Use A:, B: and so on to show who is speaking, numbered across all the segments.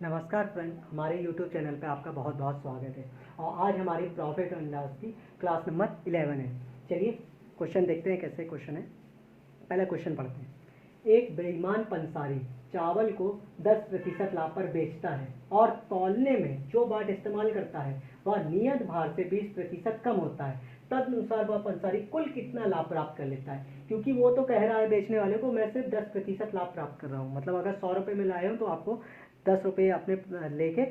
A: नमस्कार फ्रेंड, हमारे YouTube channel पे आपका बहुत बहुत स्वागत है। और आज हमारी प्रॉफिट एंड लॉस की क्लास नंबर 11 है। चलिए क्वेश्चन देखते हैं कैसे क्वेश्चन है। पहला क्वेश्चन पढ़ते हैं। एक बेईमान पंसारी चावल को 10% लाभ पर बेचता है और तौलने में जो बाट इस्तेमाल करता है वह नियत भार से 20% कम होता है। तदनुसार वह पंसारी कुल कितना लाभ प्राप्त कर लेता है? क्योंकि वो तो कह रहा है बेचने वाले को मैं सिर्फ 10% लाभ प्राप्त कर रहा हूँ। मतलब अगर 100 रुपये में लाए हो तो आपको 10 रुपये अपने लेके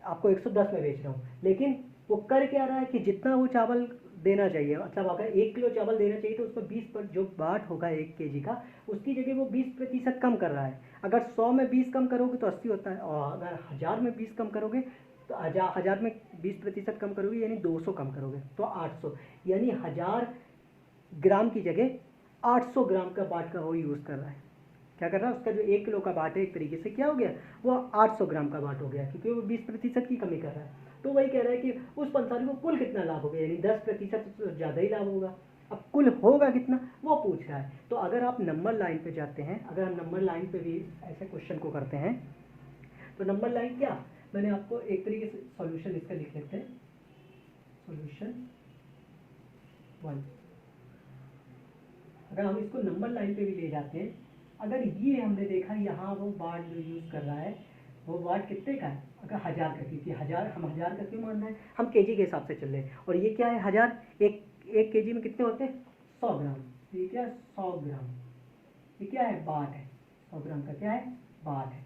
A: आपको 110 में बेच रहा हूँ। लेकिन वो कर क्या रहा है कि जितना वो चावल देना चाहिए, मतलब अगर 1 किलो चावल देना चाहिए तो उसमें 20 पर जो बाट होगा 1 केजी का, उसकी जगह वो 20% कम कर रहा है। अगर 100 में 20 कम करोगे तो 80 होता है, और अगर 1000 में 20 कम करोगे तो 1000 में 20% कम करोगे यानी 200 कम करोगे तो 800, यानी 1000 ग्राम की जगह 800 ग्राम का बाट का वो यूज़ कर रहा है। क्या कर रहा है? उसका जो 1 किलो का बाट है एक तरीके से क्या हो गया, वो 800 ग्राम का बाट हो गया, क्योंकि वो 20% की कमी कर रहा है। तो वही कह रहा है कि उस पंसारी को कुल कितना लाभ होगा, यानी 10% ज़्यादा ही लाभ होगा। अब कुल होगा कितना वो पूछ रहा है। तो अगर आप नंबर लाइन पे जाते हैं, अगर हम नंबर लाइन पे भी ऐसे क्वेश्चन को करते हैं तो नंबर लाइन क्या, मैंने आपको एक तरीके से सॉल्यूशन इसका लिख लेते हैं। सॉल्यूशन 1, अगर हम इसको नंबर लाइन पे भी ले जाते हैं, अगर ये हमने देखा यहाँ वो वाट जो यूज़ कर रहा है वो वाट कितने का है, अगर 1000 का, क्योंकि 1000 हम 1000 का क्यों मान रहे हैं, हम केजी के हिसाब से चल रहे हैं। और ये क्या है 1000, एक केजी में कितने होते हैं 100 ग्राम। तो ये क्या है 100 ग्राम, ये क्या है बाट है, 100 ग्राम का क्या है बाट है,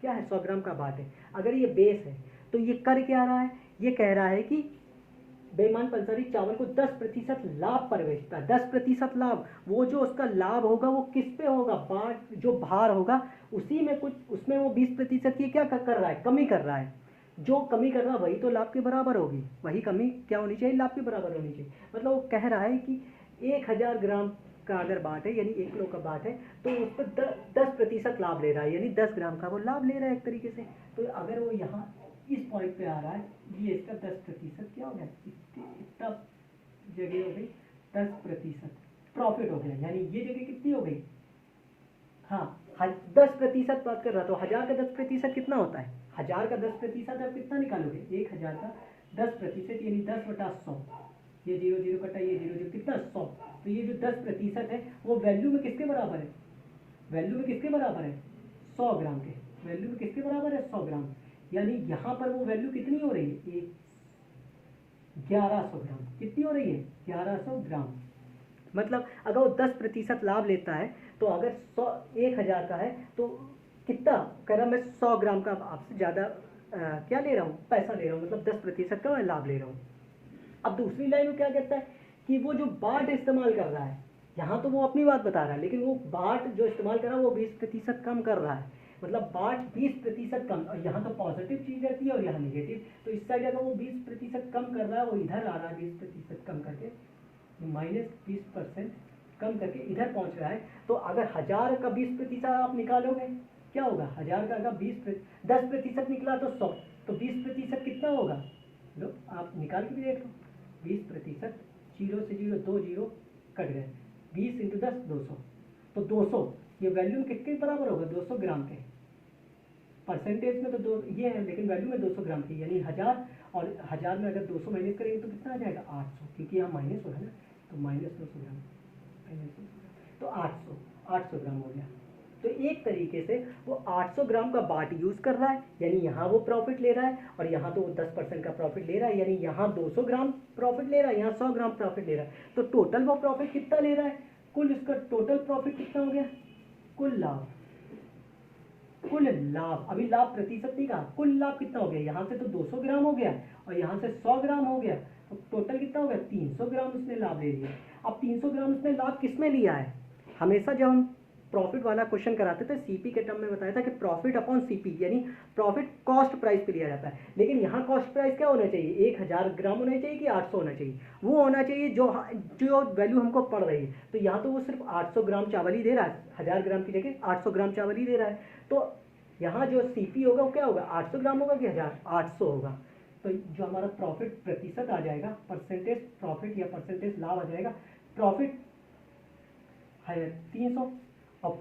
A: क्या है 100 ग्राम का बाट है। अगर ये बेस है तो ये कर क्या रहा है, ये कह रहा है कि बेईमान पंसारी चावल को 10% लाभ पर बेचता है। 10% लाभ, वो जो उसका लाभ होगा वो किस पे होगा, बाट जो भार होगा उसी में कुछ, उसमें वो 20% की क्या कर रहा है, कमी कर रहा है। जो कमी कर रहा है वही तो लाभ के बराबर होगी, वही कमी क्या होनी चाहिए, लाभ के बराबर होनी चाहिए। मतलब वो कह रहा है कि 1000 ग्राम का अगर बाट है यानी 1 किलो का बाट है तो उस पर 10% लाभ ले रहा है, यानी 10 ग्राम का वो लाभ ले रहा है एक तरीके से। तो अगर वो यहाँ इस पॉइंट पे आ रहा है, ये इसका 10% क्या हो गया, इतना जगह हो गई 10% प्रॉफिट हो गया, यानी ये जगह कितनी हो गई, हाँ 10% बात कर रहा, तो 1000 का 10% कितना होता है, 1000 का 10% आप कितना निकालोगे, 1000 का 10% यानी 10/100, ये 0 0 कटा, ये 0 0 कितना 100। तो ये जो 10% है वो वैल्यू में किसके बराबर है, वैल्यू में किसके बराबर है 100 ग्राम के, वैल्यू में किसके बराबर है 100 ग्राम। यानी यहाँ पर वो वैल्यू कितनी हो रही है, 1100 ग्राम, कितनी हो रही है 1100 ग्राम। मतलब अगर वो 10% लाभ लेता है तो अगर 1000 का है तो कितना कह रहा, मैं 100 ग्राम का आपसे ज़्यादा क्या ले रहा हूँ, पैसा ले रहा हूँ, मतलब 10% का मैं लाभ ले रहा हूँ। अब दूसरी लाइन में क्या कहता है कि वो जो बाट इस्तेमाल कर रहा है, यहाँ तो वो अपनी बात बता रहा है, लेकिन वो बाट जो इस्तेमाल कर रहा है वो 20% कम कर रहा है। मतलब बाट 20% कम, और यहाँ तो पॉजिटिव चीज़ रहती है और यहाँ निगेटिव, तो इस साइड अगर वो 20% कम कर रहा है, वो इधर आ रहा है 20% कम करके, -20% कम करके इधर पहुँच रहा है। तो अगर 1000 का 20% आप निकालोगे क्या होगा, 1000 का अगर 10% निकला तो 100, तो 20% कितना होगा, लो आप निकाल के भी देख लो, 20%, 0 से 0 2 0 कट गए, 20 × 10 200, तो 200 ये वैल्यू किसके बराबर होगा 200 ग्राम के, परसेंटेज में तो दो ये है लेकिन वैल्यू में 200 ग्राम की, यानी 1000, और 1000 में अगर 200 माइनस करेंगे तो कितना आ जाएगा 800, क्योंकि यहाँ माइनस हो रहा है ना, तो -200 ग्राम, तो 800 ग्राम हो गया। तो एक तरीके से वो 800 ग्राम का बाट यूज़ कर रहा है, यानी यहाँ वो प्रॉफिट ले रहा है, और यहाँ तो वो 10% का प्रॉफिट ले रहा है, यानी यहाँ 200 ग्राम प्रॉफिट ले रहा है, यहाँ 100 ग्राम प्रॉफिट ले रहा है। तो टोटल वो प्रॉफिट कितना ले रहा है, कुल इसका टोटल प्रॉफिट कितना हो गया, कुल लाभ, कुल लाभ, अभी लाभ प्रतिशत नहीं कहा, कुल लाभ कितना हो गया, यहाँ से तो 200 ग्राम हो गया और यहाँ से 100 ग्राम हो गया, तो टोटल कितना हो गया 300 ग्राम उसने लाभ ले लिया। अब 300 ग्राम उसने लाभ किस में लिया है, हमेशा जब हम प्रॉफिट वाला क्वेश्चन कराते थे सीपी के टर्म में बताया था कि प्रॉफिट अपॉन सीपी, यानी प्रॉफिट कॉस्ट प्राइस पे लिया जाता है। लेकिन यहाँ कॉस्ट प्राइस क्या होना चाहिए, 1000 ग्राम होना चाहिए कि 800 होना चाहिए, वो होना चाहिए जो जो वैल्यू हमको पड़ रही है। तो यहाँ तो वो सिर्फ 800 ग्राम चावल ही दे रहा है, 1000 ग्राम की जगह 800 ग्राम चावल ही दे रहा है। तो यहाँ जो सीपी होगा वो क्या होगा 800 ग्राम होगा कि 800 होगा। तो जो हमारा प्रॉफिट प्रतिशत आ जाएगा, परसेंटेज प्रॉफिट या परसेंटेज लाभ आ जाएगा, प्रॉफिट है 300 और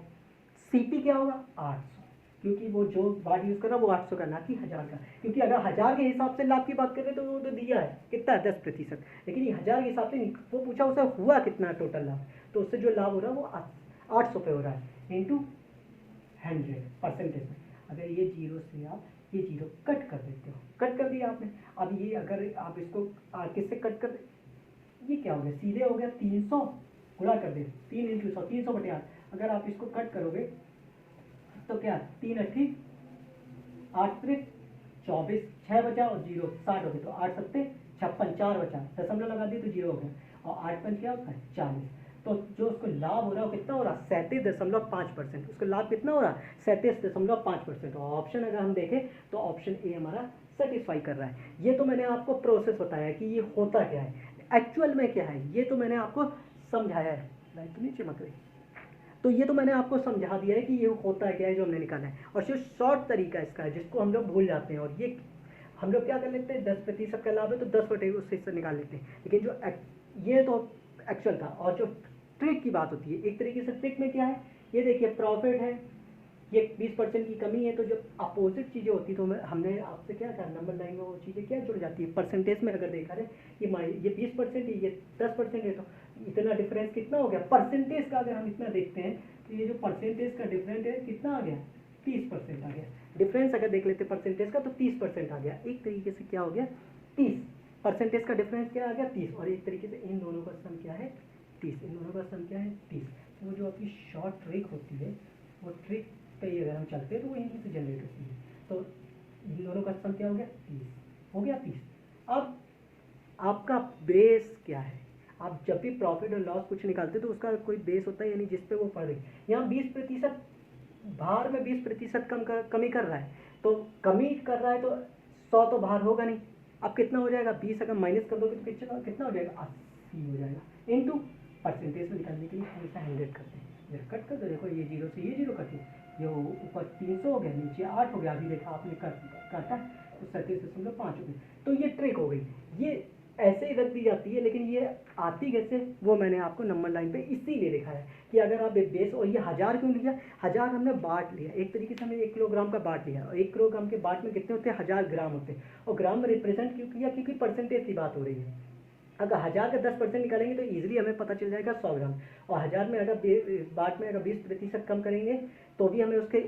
A: सीपी क्या होगा 800। क्योंकि वो जो बाट यूज़ कर रहा है वो 800 का, ना कि 1000 का। क्योंकि अगर 1000 के हिसाब से लाभ की बात करें तो वो तो दिया है कितना है 10%, लेकिन ये 1000 के हिसाब से नहीं, वो पूछा उसे हुआ कितना टोटल लाभ, तो उससे जो लाभ हो रहा है वो 800 पे हो रहा है इंटू 100% में। अगर ये जीरो से आप ये जीरो कट कर देते हो, कट कर दिया आपने। अब ये अगर आप इसको किससे कट कर, ये क्या हो गया, सीधे हो गया 300 गुणा कर दे 3 इंटू 100, 300 बटे 8। अगर आप इसको कट करोगे तो क्या 3 अट्ठी 8 त्रिक 24, 6 बचा और जीरो 60 हो गए, तो 8 सत्ते 56, 4 बचा, दशमलव लगा दिए तो जीरो हो गया, और 8 पंच क्या होता है 40। तो जो उसको लाभ हो रहा है वो कितना हो रहा है 37.5%। उसको लाभ कितना हो रहा है 37.5%। और ऑप्शन अगर हम देखें तो ऑप्शन ए हमारा सेटिस्फाई कर रहा है। ये तो मैंने आपको प्रोसेस बताया कि ये होता क्या है, एक्चुअल में क्या है ये तो मैंने आपको समझाया है। लाइट तो नहीं चमक रही, तो ये तो मैंने आपको समझा दिया है कि ये होता क्या है जो हमने निकाला है। और जो शॉर्ट तरीका इसका है जिसको हम लोग भूल जाते हैं, और ये हम लोग क्या कर लेते हैं 10% का लाभ है तो 10 बटे उससे हिस्सा निकाल लेते हैं, लेकिन जो ये तो एक्चुअल था। और जो ट्रिक की बात होती है, एक तरीके से ट्रिक में क्या है, ये देखिए प्रॉफिट है, ये 20% की कमी है, तो जब अपोजिट चीज़ें होती तो हमने आपसे क्या कहा नंबर लाइन में वो चीज़ें क्या जुड़ जाती है, परसेंटेज में अगर देखा जाए ये 20% है ये 10% है, तो इतना डिफरेंस कितना हो गया परसेंटेज का। अगर हम इतना देखते हैं तो ये जो परसेंटेज का डिफरेंस है कितना आ गया 30% आ गया डिफरेंस। अगर देख लेते परसेंटेज का तो 30% आ गया। एक तरीके से क्या हो गया 30% का डिफरेंस क्या आ गया 30, और एक तरीके से इन दोनों का सम क्या है 30, इन दोनों का सम क्या है 30। वो जो आपकी शॉर्ट ट्रिक होती है वो ट्रिक पे अगर हम चलते हैं तो वो यहीं से जनरेट होती है। तो इन दोनों का सम क्या हो गया 30 हो गया 30। अब आपका बेस क्या है, आप जब भी प्रॉफिट और लॉस कुछ निकालते हैं तो उसका कोई बेस होता है, यानी जिस पे वो पड़े। यहाँ 20% भार में 20% कमी कर रहा है, तो कमी कर रहा है तो 100 तो भार होगा नहीं। अब कितना हो जाएगा 20 अगर माइनस कर दोगे तो कितना हो जाएगा 80 हो जाएगा। इंटू परसेंटेज में निकालने के लिए हमेशा 100 करते हैं, कट कर दो, देखो ये जीरो से ये जीरो कटे, ये ऊपर 300 हो गया नीचे 8 हो गया, अभी देखा आपने काटा तो 37.5 हो गया। तो ये ट्रिक हो गई, ये ऐसे ही रख दी जाती है, लेकिन ये आती कैसे वो मैंने आपको नंबर लाइन पे इसीलिए लिखा है कि अगर आप बेस, और ये 1000 क्यों लिया, 1000 हमने बाट लिया, एक तरीके से हमने 1 किलोग्राम का बाट लिया, और 1 किलोग्राम के बाट में कितने होते हैं 1000 ग्राम होते हैं, और ग्राम में रिप्रेजेंट क्यों किया क्योंकि परसेंटेज की बात हो रही है। अगर 1000 का 10% निकालेंगे तो ईजिली हमें पता चल जाएगा 100 ग्राम, और 1000 में अगर बाट में अगर 20% कम करेंगे तो भी हमें उसके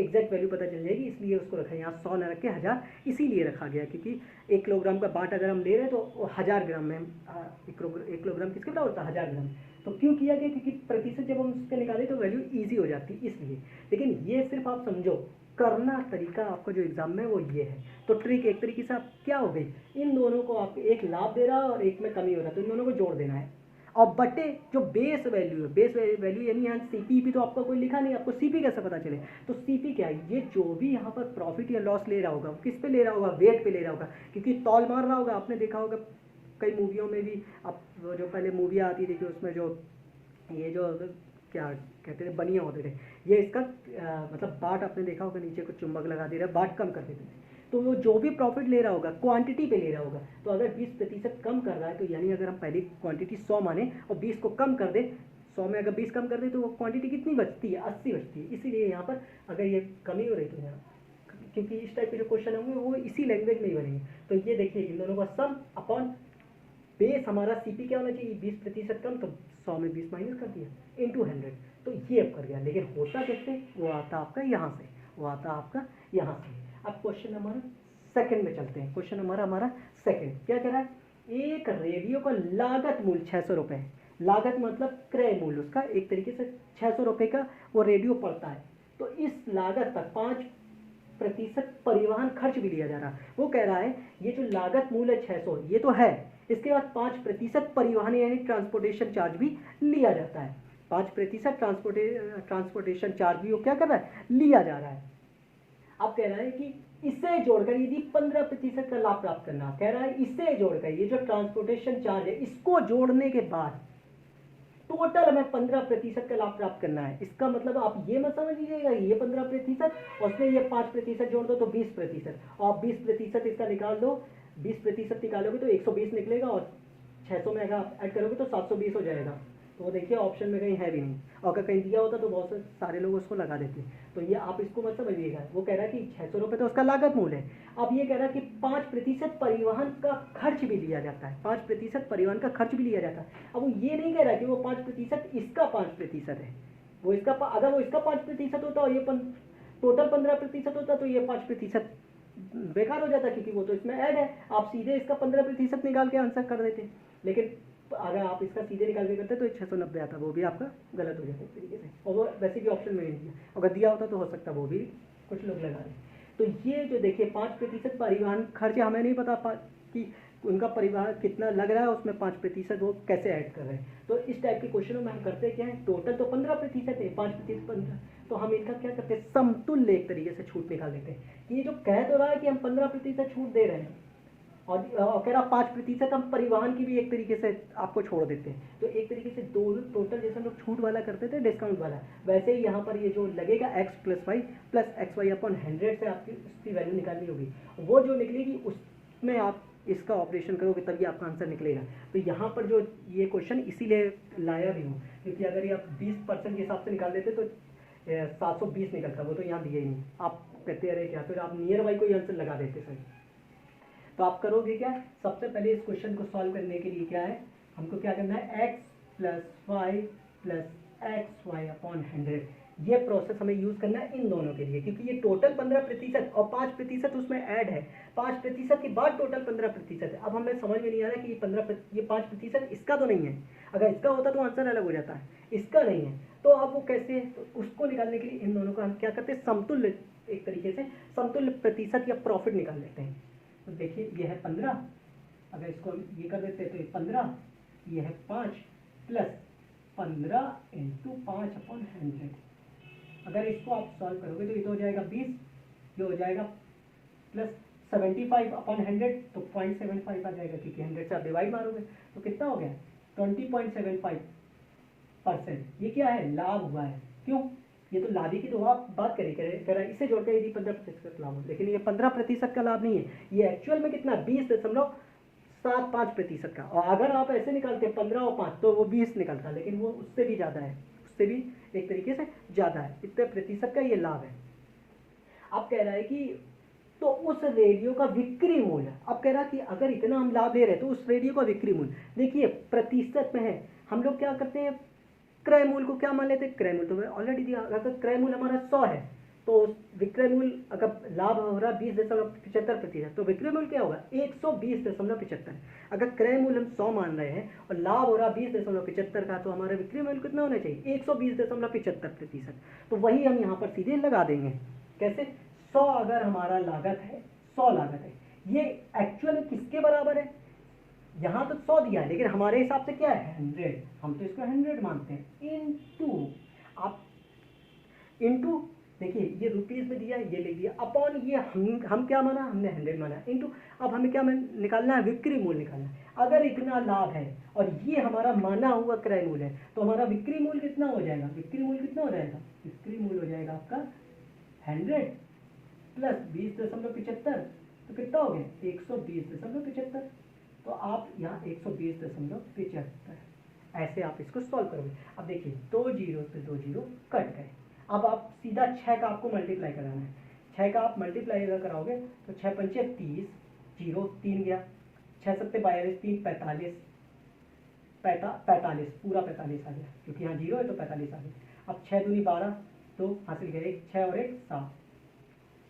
A: एग्जैक्ट वैल्यू पता चल जाएगी, इसलिए उसको रखा है यहाँ 100 न रख के 1000 इसीलिए रखा गया, क्योंकि 1 किलोग्राम का बाट अगर हम ले रहे हैं तो 1000 ग्राम में 1 किलोग्राम किसके बराबर होता है 1000 ग्राम। तो क्यों किया गया क्योंकि प्रतिशत जब हम उसके निकाले तो वैल्यू ईजी हो जाती है इसलिए। लेकिन ये सिर्फ आप समझो करना तरीका आपका जो एग्जाम में वो ये है। तो ट्रिक एक तरीके से आप क्या हो गई, इन दोनों को आप एक लाभ दे रहा है और एक में कमी हो रहा है तो इन दोनों को जोड़ देना है, और बटे जो बेस वैल्यू है, बेस वैल्यू यानी यहाँ सीपी तो आपका कोई लिखा नहीं, आपको सीपी कैसे पता चले, तो सीपी क्या है, ये जो भी यहाँ पर प्रॉफिट या लॉस ले रहा होगा किस पे ले रहा होगा वेट पे ले रहा होगा, क्योंकि तौल मार रहा होगा। आपने देखा होगा कई मूवियों में भी, आप जो पहले मूवियाँ आती थी उसमें जो ये जो क्या कहते थे बनिया होते थे, ये इसका मतलब बाट आपने देखा होगा नीचे कुछ चुंबक लगा दे रहा है, बाट कम कर देते थे, तो वो जो भी प्रॉफिट ले रहा होगा क्वांटिटी पे ले रहा होगा। तो अगर 20% कम कर रहा है तो यानी अगर हम पहली क्वांटिटी 100 माने और 20 को कम कर दे, 100 में अगर 20 कम कर दे तो वो क्वांटिटी कितनी बचती है 80 बचती है। इसीलिए यहाँ पर अगर ये कमी हो रही तो यहाँ, क्योंकि इस टाइप के जो क्वेश्चन होंगे वो इसी लैंग्वेज में ही बनेंगे। तो ये देखिए इन दोनों का सम अपॉन बेस हमारा सीपी क्या होना चाहिए 20% कम, तो 100 में 20 माइनस कर दिया इंटू 100, तो ये अब कर गया। लेकिन होता कैसे, वो आता आपका यहाँ से, वो आता आपका यहाँ से। अब क्वेश्चन नंबर सेकंड में चलते हैं। क्वेश्चन नंबर हमारा सेकंड क्या कह रहा है, एक रेडियो का लागत मूल्य 600 रुपये, लागत मतलब क्रय मूल्य उसका एक तरीके से 600 रुपये का वो रेडियो पड़ता है। तो इस लागत पर 5% परिवहन खर्च भी लिया जा रहा है। वो कह रहा है ये जो लागत मूल्य 600 ये तो है, इसके बाद 5% परिवहन यानी ट्रांसपोर्टेशन चार्ज भी लिया जाता है। 5% ट्रांसपोर्टेशन चार्ज भी वो क्या कर रहा है लिया जा रहा है। अब कह रहा है कि इसे जोड़कर यदि 15% का लाभ प्राप्त करना, कह रहा है इसे जोड़कर ये जो ट्रांसपोर्टेशन चार्ज है इसको जोड़ने के बाद टोटल हमें 15% का लाभ प्राप्त करना है। इसका मतलब आप ये मत समझ लीजिएगा ये 15% और उसमें ये 5% जोड़ दो तो 20%, और 20% इसका निकाल दो, 20% निकालोगे तो 120 निकलेगा, और 600 में अगर ऐड करोगे तो 720 हो जाएगा। तो वो देखिए ऑप्शन में कहीं है भी नहीं, और अगर कहीं दिया होता तो बहुत सारे लोग उसको लगा देते। तो ये आप इसको मत समझिएगा। वो कह रहा है कि 600 रुपये तो उसका लागत मूल्य है। अब ये कह रहा है कि 5% परिवहन का खर्च भी लिया जाता है, 5% परिवहन का खर्च भी लिया जाता है। अब वो ये नहीं कह रहा कि वो 5% इसका 5% है, वो इसका अगर वो इसका 5% होता और ये टोटल 15% होता तो ये 5% बेकार हो जाता, क्योंकि वो तो इसमें ऐड है। आप सीधे इसका 15% निकाल के आंसर कर देते, लेकिन अगर आप इसका सीधे निकाल के करते तो 690 आता, वो भी आपका गलत हो जाता एक तरीके से। और वो वैसे भी ऑप्शन में नहीं दिया, अगर दिया होता तो हो सकता वो भी कुछ लोग लगा रहे। तो ये जो देखिए 5% परिवहन खर्च, हमें नहीं पता कि उनका परिवहन कितना लग रहा है, उसमें 5% वो कैसे ऐड कर रहे हैं। तो इस टाइप के क्वेश्चनों में हम करते क्या है, टोटल तो 15% है, 5% 15, तो हम इनका क्या करते हैं, समतुल्य एक तरीके से छूट निकाल देते हैं। कि ये जो कह तो रहा है कि हम 15% छूट दे रहे हैं, और कह रहा 5% हम परिवहन की भी एक तरीके से आपको छोड़ देते हैं। तो एक तरीके से दोनों टोटल जैसे हम लोग छूट वाला करते थे डिस्काउंट वाला, वैसे ही यहाँ पर ये जो लगेगा x + y + xy अपॉन 100 से आपकी उसकी वैल्यू निकालनी होगी। वो जो निकलेगी उसमें आप इसका ऑपरेशन करोगे तभी आपका आंसर निकलेगा। तो यहाँ पर जो ये क्वेश्चन इसीलिए लाया भी हूँ, क्योंकि अगर ये आप 20% के हिसाब से निकाल देते तो 720 निकलता, वो तो यहाँ दिया ही नहीं। आप कहते अरे क्या, फिर आप नियर बाई कोई आंसर लगा देते सर। तो आप करोगे क्या, सबसे पहले इस क्वेश्चन को सॉल्व करने के लिए क्या है, हमको क्या करना है, x + y + xy अपॉन 100, ये प्रोसेस हमें यूज़ करना है इन दोनों के लिए, क्योंकि ये टोटल 15% और 5% उसमें ऐड है, 5% के बाद टोटल 15% है। अब हमें समझ में नहीं आ रहा कि ये 5% इसका तो नहीं है, अगर इसका होता तो आंसर अलग हो जाता है, इसका नहीं है। तो अब वो कैसे, तो उसको निकालने के लिए इन दोनों का हम क्या करते हैं, समतुल्य एक तरीके से समतुल्य प्रतिशत या प्रॉफिट निकाल लेते हैं। तो देखिए ये है 15, अगर इसको ये कर देते हैं तो ये 15, ये है 5 + 15 × 5/100। अगर इसको आप सॉल्व करोगे तो ये तो हो जाएगा 20, ये हो जाएगा प्लस 75/100, तो 0.75 आ जाएगा, क्योंकि 100 से आप डिवाइड मारोगे तो कितना हो गया, 20.75%। ये क्या है, लाभ हुआ है। क्यों, ये तो लाभ ही की तो आप बात करें इसे जोड़कर यदि 15% लाभ हो, लेकिन ये 15% का लाभ नहीं है, ये एक्चुअल में कितना 20.75% का। और अगर आप ऐसे निकालते हैं 15 और 5 तो वो 20 निकलता, लेकिन वो उससे भी ज़्यादा है, उससे भी एक तरीके से ज़्यादा है, इतने प्रतिशत का ये लाभ है। अब कह रहा है कि तो उस रेडियो का विक्रय मूल्य, अब कह रहा है कि अगर इतना हम लाभ ले रहे हैं तो उस रेडियो का विक्रय मूल्य, देखिए प्रतिशत में है, हम लोग क्या करते हैं, क्रय मूल्य को क्या मान लेते हैं, क्रय मूल्य तो ऑलरेडी दिया, अगर क्रय मूल्य हमारा 100 है तो विक्रय मूल्य, अगर लाभ हो रहा 20.75%, तो विक्रय मूल्य क्या होगा 120.75। अगर क्रय मूल्य हम 100 मान रहे हैं और लाभ हो रहा 20.75 का, तो हमारा विक्रय मूल्य कितना होना चाहिए 120.75%। तो वही हम यहाँ पर सीधे लगा देंगे। कैसे, 100 अगर हमारा लागत है, 100 लागत है, ये एक्चुअल किसके बराबर है, यहाँ तो 100 दिया है, लेकिन हमारे हिसाब से क्या है 100, हम तो इसको 100 मानते हैं, इनटू, आप इनटू देखिए ये रुपीज़ में दिया है, ये लिख दिया, अपॉन ये हम क्या माना, हमने 100 माना, इनटू अब हमें क्या निकालना है, विक्रय मूल्य निकालना है। अगर इतना लाभ है और ये हमारा माना हुआ क्रय मूल्य है, तो हमारा विक्रय मूल्य कितना हो जाएगा, विक्रय मूल्य कितना हो जाएगा, विक्रय मूल्य हो जाएगा आपका 100 + 20.75, तो कितना हो गया 120.75। तो आप यहाँ 120.75, ऐसे आप इसको सॉल्व करोगे। अब देखिए 2 0 से 2 0 कट गए, अब आप सीधा 6 का आपको मल्टीप्लाई कराना है, 6 का आप मल्टीप्लाई अगर कराओगे तो 6 पंचे 30, 0 3 गया, 6 7 42, 3 45, 45 पूरा 45 आ गया, क्योंकि यहाँ 0 है तो 45 आ गया। अब 6 दूनी 12, तो हासिल गया 1, 6 और 1 7,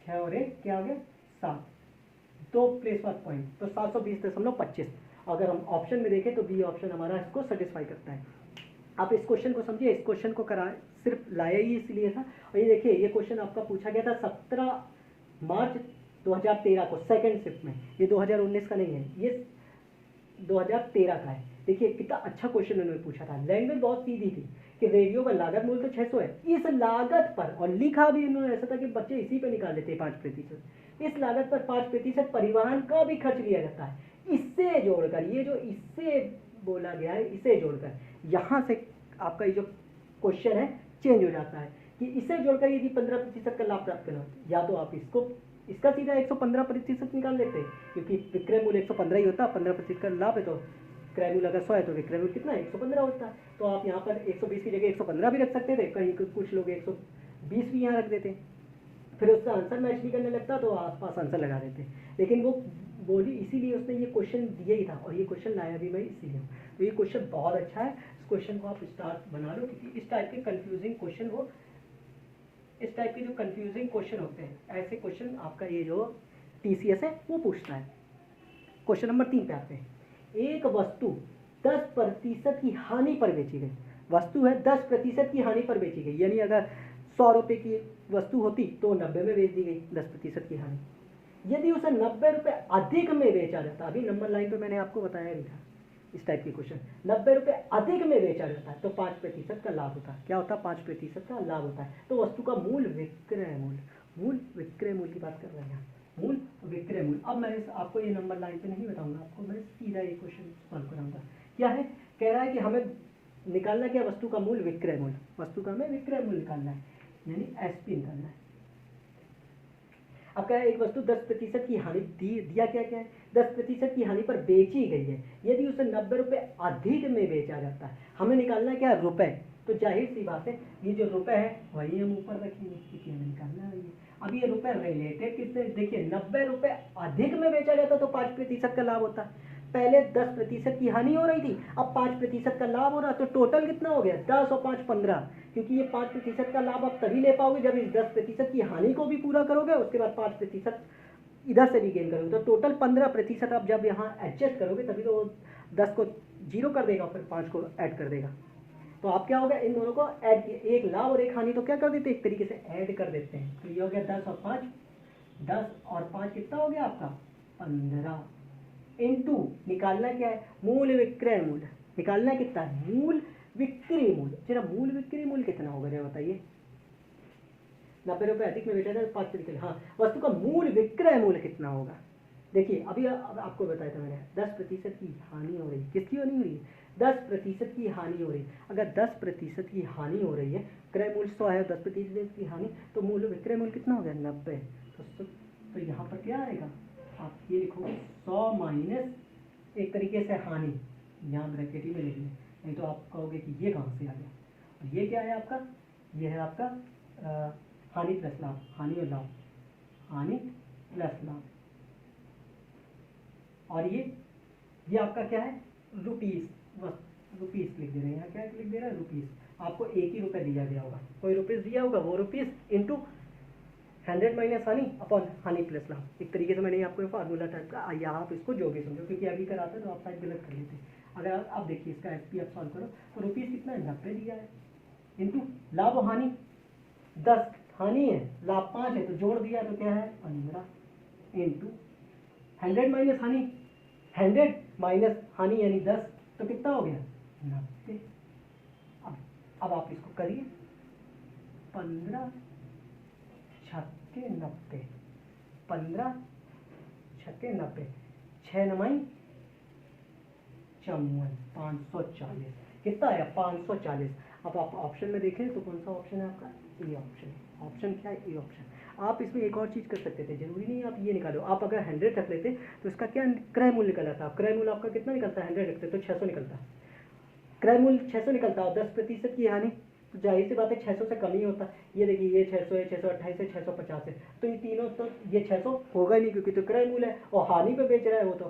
A: 6 और 1 क्या हो गया 7, 2 प्लेस वाला पॉइंट, तो 720.25। अगर हम ऑप्शन में देखें तो बी ऑप्शन हमारा इसको सेटिस्फाई करता है। आप इस क्वेश्चन को समझिए, इस क्वेश्चन को करा सिर्फ लाया ही इसलिए था। और ये देखिए ये क्वेश्चन आपका पूछा गया था 17 मार्च 2013 को सेकंड शिफ्ट में, ये 2019 का नहीं है, ये 2013 का है। देखिए कितना अच्छा क्वेश्चन उन्होंने पूछा था, लैंग्वेज बहुत सीधी थी कि रेडियो का लागत मूल्य तो 600 है, इस लागत पर, और लिखा भी इन्होंने ऐसा था कि बच्चे इसी पे निकाल लेते हैं 5%, इस लागत पर 5% परिवहन का भी खर्च लिया जाता है। इससे जोड़कर, ये जो इससे बोला गया है, इसे जोड़कर यहाँ से आपका ये जो क्वेश्चन है चेंज हो जाता है कि इसे जोड़कर यदि 15% का लाभ प्राप्त करना, या तो आप इसका सीधा 115% निकाल लेते हैं, क्योंकि विक्रय मूल्य 115 ही होता है, 15% का लाभ है तो क्रय मूल्य अगर 100 है तो विक्रय मूल्य कितना है 115 होता है। तो आप यहाँ पर 120 की जगह 115 भी रख सकते थे, कहीं कुछ लोग 120 भी यहाँ रख देते, फिर उसका आंसर मैच नहीं करने लगता तो आसपास आंसर लगा देते। लेकिन वो बोली इसीलिए उसने ये क्वेश्चन दिया ही था, और ये क्वेश्चन लाया भी मैं इसीलिए हूँ। तो ये क्वेश्चन बहुत अच्छा है, इस क्वेश्चन को आप स्टार्ट बना लो, क्योंकि इस टाइप के कंफ्यूजिंग क्वेश्चन वो इस टाइप के जो कंफ्यूजिंग क्वेश्चन होते हैं, ऐसे क्वेश्चन आपका ये जो TCS है वो पूछता है। क्वेश्चन नंबर 3 पे आते हैं। एक वस्तु 10% की हानि पर बेची गई। वस्तु है 10% की हानि पर बेची गई, यानी अगर 100 रुपये की वस्तु होती तो 90 में बेच दी गई, 10% की हानि। यदि उसे 90 रुपये अधिक में बेचा जाता, अभी नंबर लाइन पे मैंने आपको बताया भी था इस टाइप के क्वेश्चन, 90 रुपये अधिक में बेचा जाता है तो 5% का लाभ होता है। क्या होता है? 5% का लाभ होता है। तो वस्तु का मूल विक्रय मूल्य की बात कर रहे हैं, मूल विक्रय मूल्य। अब मैं आपको ये नंबर लाइन पे नहीं बताऊंगा, आपको मैं सीधा ये क्वेश्चन सॉल्व कराऊंगा। क्या है? कह रहा है कि हमें निकालना क्या? वस्तु का मूल विक्रय मूल्य, वस्तु का हमें विक्रय मूल्य निकालना है, यानी SP निकालना है। अब क्या है? एक वस्तु 10% की हानि दिया क्या है 10% की हानि पर बेची गई है, यदि उसे 90 रुपये अधिक में बेचा जाता है। हमें निकालना क्या? रुपए। तो जाहिर सी बात है ये जो रुपए है वही हम ऊपर रखेंगे, क्योंकि हमें निकालना है ये। अब ये रुपए रिलेटेड किससे? देखिए 90 रुपये अधिक में बेचा जाता तो 5% का लाभ होता। पहले 10% की हानि हो रही थी, अब 5% का लाभ हो रहा, तो टोटल कितना हो गया? 10 और 5 15, क्योंकि ये 5% का लाभ आप तभी ले पाओगे जब इस 10% की हानि को भी पूरा करोगे, उसके बाद 5% इधर से भी गेन करोगे, तो टोटल 15% आप जब यहाँ एडजस्ट करोगे तभी तो 10 को 0 कर देगा, फिर 5 को ऐड कर देगा। तो आप क्या होगा? इन दोनों को ऐड किए, एक लाभ और एक हानि, तो क्या कर देते हैं? एक तरीके से ऐड कर देते हैं। तो ये हो गया 10 और 5, 10 और 5 कितना हो गया आपका? 15। इनटू निकालना क्या है? मूल विक्रय मूल्य। निकालना कितना है? मूल विक्रय मूल्य। जरा मूल विक्रय मूल्य कितना होगा जरा बताइए। 90 रुपये अधिक में बेचा जाए 5%। हाँ, वस्तु का मूल विक्रय मूल्य कितना होगा? देखिए अभी अब आपको बताया था मैंने, 10% की हानि हो रही है। किसकी हानि हो रही है? 10% की हानि हो रही है। अगर 10% की हानि हो रही है, क्रय मूल्य 100 है, 10% की हानि, तो मूल विक्रय मूल्य कितना हो गया? 90। तो यहाँ पर क्या आएगा? आप ये लिखोगे 100 माइनस एक तरीके से हानि, यहाँ ब्रैकेट ही में लिख लें, नहीं तो आप कहोगे कि ये कहाँ से आ गया। और ये क्या है आपका? ये है आपका हानि प्लस लाभ, हानि और लाभ, हानि प्लस लाभ। और ये आपका क्या है? रुपीस, बस रुपीस लिख दे रहे हैं। यहाँ क्या लिख दे रहा है? रुपीस। आपको एक ही रुपये दिया गया होगा, कोई रुपीस दिया होगा, वो रुपीस इंटू 100 माइनस हानि अपॉन हानि प्लस लाभ। एक तरीके से मैंने आपको फार्मूला टाइप का, या आप इसको जो भी समझो, क्योंकि अभी कराते तो आप शायद गलत कर लेते। अगर आप देखिए इसका SP आप सॉल्व करो तो रुपीस कितना है? 90 दिया है, इंटू लाभ और हानि 10 हानि है, लाभ 5 है, तो जोड़ दिया तो क्या है? 15, इंटू 100 माइनस हानि, 100 माइनस हानि यानी 10, तो कितना हो गया? 90। अब आप इसको करिए, 15 छक्के 90, 15 छक्के 90, 6 9 54, 540। कितना आया? 540। अब आप ऑप्शन में देखें तो कौन सा ऑप्शन है आपका? A option. ऑप्शन क्या है? A option. आप इसमें एक और चीज़ कर सकते थे, जरूरी नहीं आप ये निकालो। आप अगर 100 रख लेते तो इसका क्या क्रय मूल्य निकला था? क्रय मूल्य आपका कितना निकलता है? 100 रखते तो 600 निकलता, क्रय मूल्य 600 निकलता, और 10% की हानि तो जाहिर सी बात है 600 से कम ही होता। ये देखिए ये 600 है, 628 है, 650 है, तो ये तीनों तो ये 600 होगा ही नहीं, क्योंकि तो क्रय मूल्य है और हानि पे बेच रहा है वो तो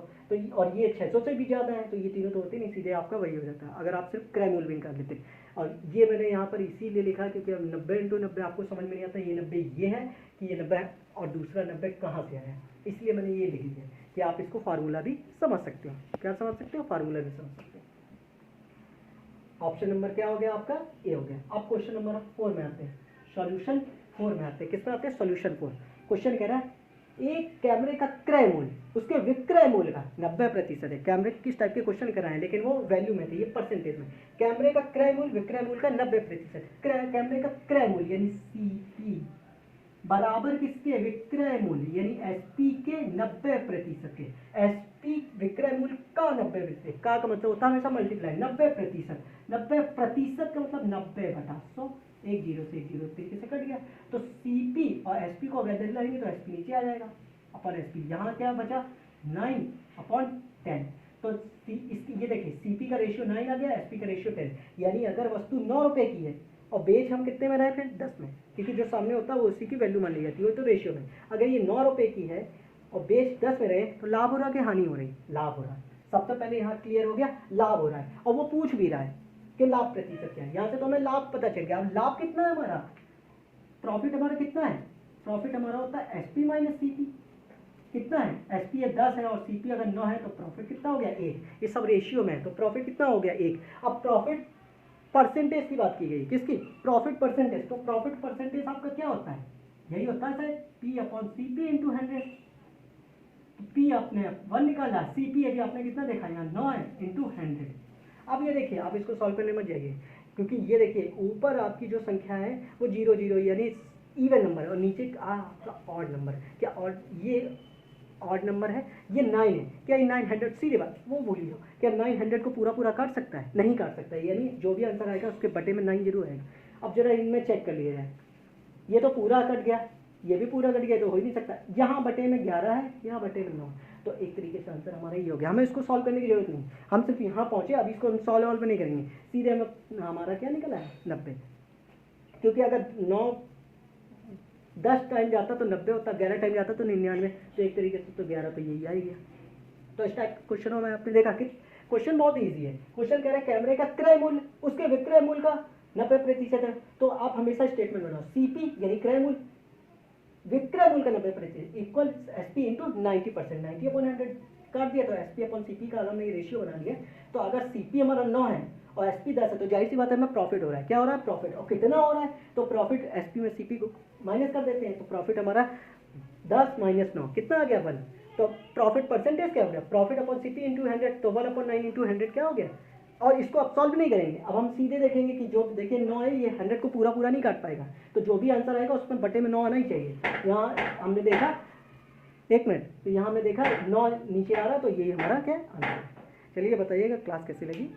A: और ये 600 से भी ज़्यादा है, तो ये तीनों तो होते नहीं, सीधे आपका वही हो जाता है अगर आप सिर्फ क्रय मूल्य भी निकाल लेते। और ये मैंने यहाँ पर इसीलिए लिखा क्योंकि अब 90 इंटू 90 आपको समझ में नहीं आता, ये 90 ये है कि ये 90 है और दूसरा 90 कहाँ से आया, इसलिए मैंने ये लिख दिया कि आप इसको फार्मूला भी समझ सकते हो। क्या समझ सकते हो? फार्मूला भी समझ सकते हो। ऑप्शन नंबर क्या हो गया आपका? ए हो गया। अब क्वेश्चन नंबर 4 में आते हैं, सॉल्यूशन 4 में आते हैं। किस में आते हैं? सॉल्यूशन 4। क्वेश्चन कह रहा है एक कैमरे का क्रय मूल्य उसके विक्रय मूल्य का 90% है। कैमरे किस टाइप के क्वेश्चन कराए हैं, लेकिन वो वैल्यू में थे, ये परसेंटेज में। कैमरे का क्रय मूल्य विक्रय मूल्य का 90%, कैमरे का क्रय मूल्य यानी CP बराबर किसके? विक्रय मूल्य यानी SP के 90% के। SP विक्रय मूल्य का 90%, का मतलब होता है हमेशा मल्टीप्लाई 90%। 90% का मतलब 90/100, एक जीरो से एक जीरो तरीके से कट गया। तो CP और SP को अगर लाएंगे तो SP नीचे आ जाएगा अपन SP। यहाँ क्या बचा? 9/10। तो ये देखिए सीपी का रेशियो 9 आ गया, एसपी का रेशियो 10, यानी अगर वस्तु 9 रुपए की है और बेच हम कितने में रहे फिर 10 में, क्योंकि जो सामने होता है वो उसी की वैल्यू मान ली जाती है, वो तो रेशियो में। अगर ये 9 रुपए की है और बेच 10 में रहे तो लाभ हो रहा है कि हानि हो रही? लाभ हो रहा है। सबसे पहले यहाँ क्लियर हो गया, लाभ हो रहा है। और वो पूछ भी रहा है कि लाभ प्रतिशत क्या है, यहाँ से तो हमें लाभ पता चल गया। अब लाभ कितना है हमारा, प्रॉफिट हमारा कितना है, प्रॉफिट हमारा होता है एसपी माइनस सीपी। कितना है, एसपी है 10 है और सीपी अगर 9 है तो प्रॉफिट कितना हो गया 1। ये सब रेशियो में है तो प्रॉफिट कितना हो गया 1। अब प्रॉफिट परसेंटेज की बात की गई, किसकी, प्रॉफिट परसेंटेज। तो प्रॉफिट परसेंटेज आपका क्या होता है, यही होता है sir P upon CP into 100। P आपने 1 निकाला, सीपी अभी आपने कितना देखा यहाँ 9 है इंटू 100। अब ये देखिए, आप इसको सॉल्व करने मत जाइए, क्योंकि ये देखिए ऊपर आपकी जो संख्या है वो 0 0 यानी इवन नंबर है और नीचे आपका ऑड नंबर है। क्या ऑड, ये ऑड नंबर है, ये 9 है। क्या ये 900, सीधे बात वो भूलिए, क्या 900 को पूरा पूरा काट सकता है? नहीं काट सकता है, यानी जो भी आंसर आएगा उसके बटे में 9 जरूर आएगा। अब जरा इनमें चेक कर लिया जाए, ये तो पूरा कट गया, ये भी पूरा कट गया, तो हो ही नहीं सकता। यहाँ बटे में 11 है, यहाँ बटे में 9, तो एक तरीके से आंसर हमारा ये हो गया। हमें इसको सॉल्व करने की जरूरत नहीं, हम सिर्फ यहाँ पहुँचे, अभी इसको हम सॉल्व नहीं करेंगे, सीधे हमें हमारा क्या निकला है 90। क्योंकि अगर 10 टाइम जाता तो 90 होता, 11 टाइम जाता तो 99, तो एक तरीके से तो 11 तो यही आ ही गया। तो इस टाइप क्वेश्चनों में आपने देखा कि क्वेश्चन बहुत इजी है। क्वेश्चन कह रहा है कैमरे का क्रय मूल्य उसके विक्रय मूल्य का 90% है, तो आप हमेशा स्टेटमेंट बनाओ, सीपी यानी क्रय मूल्य विक्रय मूल्य का 90% इक्वल एसपी इंटू 90%, 90 अपॉन 100 काट दिया तो एसपी अपॉन सीपी का हमने रेशियो बना लिया। तो अगर सीपी हमारा 9 है और एसपी 10 है तो जाहिर सी बात है हमें प्रॉफिट हो रहा है। क्या हो रहा है, प्रॉफिट। और कितना हो रहा है, तो प्रॉफिट एसपी में सीपी को माइनस कर देते हैं, तो प्रॉफिट हमारा 10 माइनस 9 कितना आ गया 1। तो प्रॉफिट परसेंटेज क्या हो गया, प्रॉफिट अपॉन सीपी इंटू 100, तो 1 अपॉन 9 इंटू 100 क्या हो गया। और इसको अब सॉल्व नहीं करेंगे, अब हम सीधे देखेंगे कि जो देखिए 9 है, ये 100 को पूरा पूरा नहीं काट पाएगा, तो जो भी आंसर आएगा उसमें बटे में 9 आना ही चाहिए। यहाँ हमने देखा, एक मिनट, तो यहाँ हमने देखा 9 नीचे आ रहा, तो ये हमारा क्या आंसर। चलिए बताइएगा क्लास कैसी लगी।